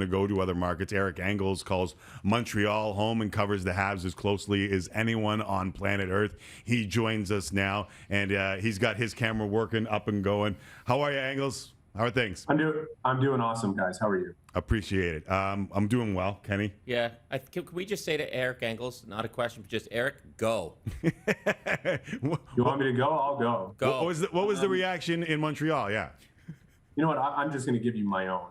to go to other markets. Eric Engels calls Montreal home and covers the Habs as closely as anyone on planet Earth. He joins us now, and he's got his camera working, up and going. How are you, Engels? How are things? I'm doing awesome, guys. How are you? Appreciate it. I'm doing well, Kenny. Yeah. Can we just say to Eric Engels, not a question, but just Eric, go. You want me to go? I'll go. Go. What was the reaction in Montreal? Yeah. You know what? I'm just going to give you my own.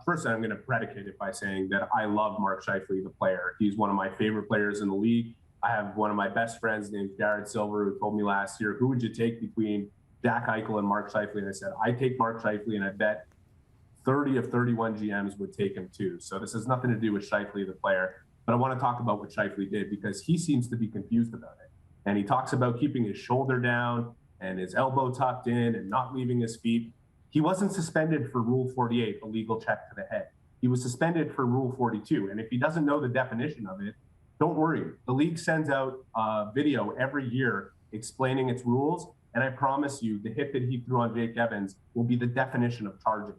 First, I'm going to predicate it by saying that I love Mark Scheifele, the player. He's one of my favorite players in the league. I have one of my best friends named Jared Silver who told me last year, who would you take between Jack Eichel and Mark Scheifele? And I said, I take Mark Scheifele, and I bet 30 of 31 GMs would take him too. So this has nothing to do with Scheifele, the player. But I want to talk about what Scheifele did because he seems to be confused about it. And he talks about keeping his shoulder down and his elbow tucked in and not leaving his feet. He wasn't suspended for Rule 48, a legal check to the head. He was suspended for Rule 42. And if he doesn't know the definition of it, don't worry. The league sends out a video every year explaining its rules. And I promise you, the hit that he threw on Jake Evans will be the definition of charging.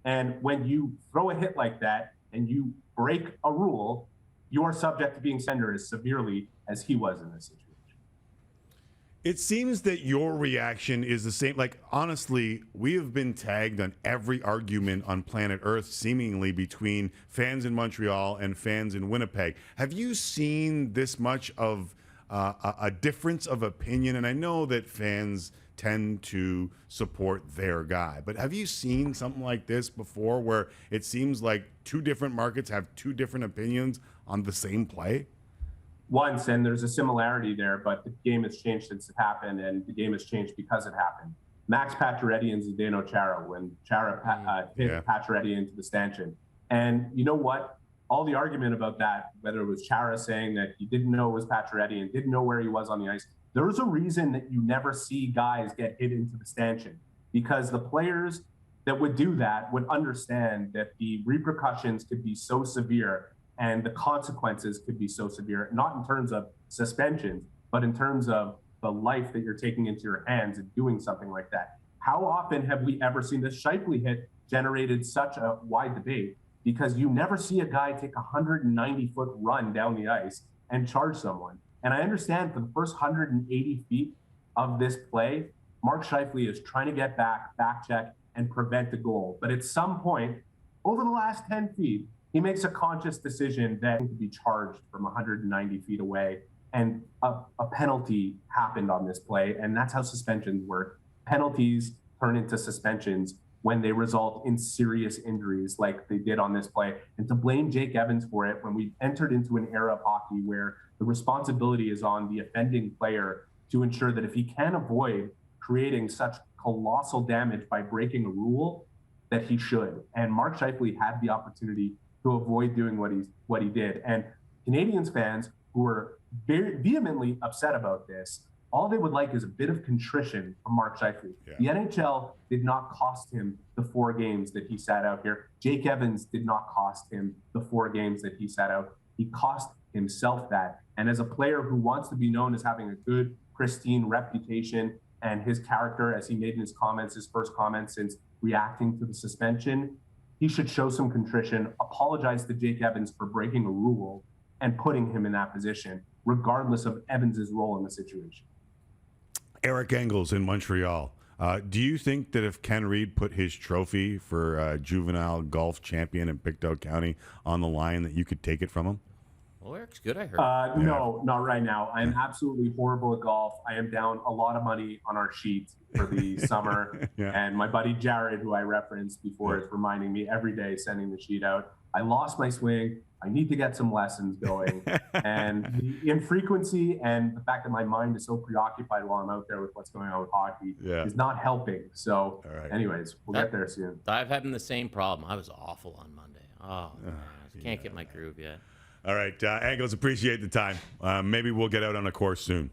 And when you throw a hit like that and you break a rule, you are subject to being suspended as severely as he was in this situation. It seems that your reaction is the same. Like, honestly, we have been tagged on every argument on planet Earth, seemingly between fans in Montreal and fans in Winnipeg. Have you seen this much of a difference of opinion? And I know that fans tend to support their guy, but have you seen something like this before where it seems like two different markets have two different opinions on the same play? Once, and there's a similarity there, but the game has changed since it happened, and the game has changed because it happened. Max Pacioretty and Zdeno Chara, when Chara hit Pacioretty into the stanchion. And you know what? All the argument about that, whether it was Chara saying that he didn't know it was Pacioretty and didn't know where he was on the ice, there's a reason that you never see guys get hit into the stanchion, because the players that would do that would understand that the repercussions could be so severe and the consequences could be so severe, not in terms of suspensions, but in terms of the life that you're taking into your hands and doing something like that. How often have we ever seen this Scheifele hit generated such a wide debate? Because you never see a guy take a 190-foot run down the ice and charge someone. And I understand for the first 180 feet of this play, Mark Scheifele is trying to get back check, and prevent the goal. But at some point, over the last 10 feet, he makes a conscious decision that he could be charged from 190 feet away. And a penalty happened on this play. And that's how suspensions work. Penalties turn into suspensions when they result in serious injuries like they did on this play. And to blame Jake Evans for it, when we entered into an era of hockey where the responsibility is on the offending player to ensure that if he can avoid creating such colossal damage by breaking a rule, that he should. And Mark Scheifele had the opportunity to avoid doing what he did. And Canadiens fans who were very vehemently upset about this, all they would like is a bit of contrition from Mark Scheifele. Yeah. The NHL did not cost him the 4 games that he sat out here. Jake Evans did not cost him the 4 games that he sat out. He cost himself that. And as a player who wants to be known as having a good, pristine reputation, and his character, as he made in his comments, his first comments since reacting to the suspension, he should show some contrition, apologize to Jake Evans for breaking a rule and putting him in that position, regardless of Evans's role in the situation. Eric Engels in Montreal. Do you think that if Ken Reid put his trophy for juvenile golf champion in Pictou County on the line, that you could take it from him? Well, Eric's good, I heard. No, not right now. I am absolutely horrible at golf. I am down a lot of money on our sheet for the summer. And my buddy Jared, who I referenced before, is reminding me every day, sending the sheet out. I lost my swing. I need to get some lessons going. And the infrequency and the fact that my mind is so preoccupied while I'm out there with what's going on with hockey is not helping. So anyways, we'll get there soon. I've had the same problem. I was awful on Monday. Oh, man, I can't get my groove yet. All right, Engels, appreciate the time. Maybe we'll get out on a course soon.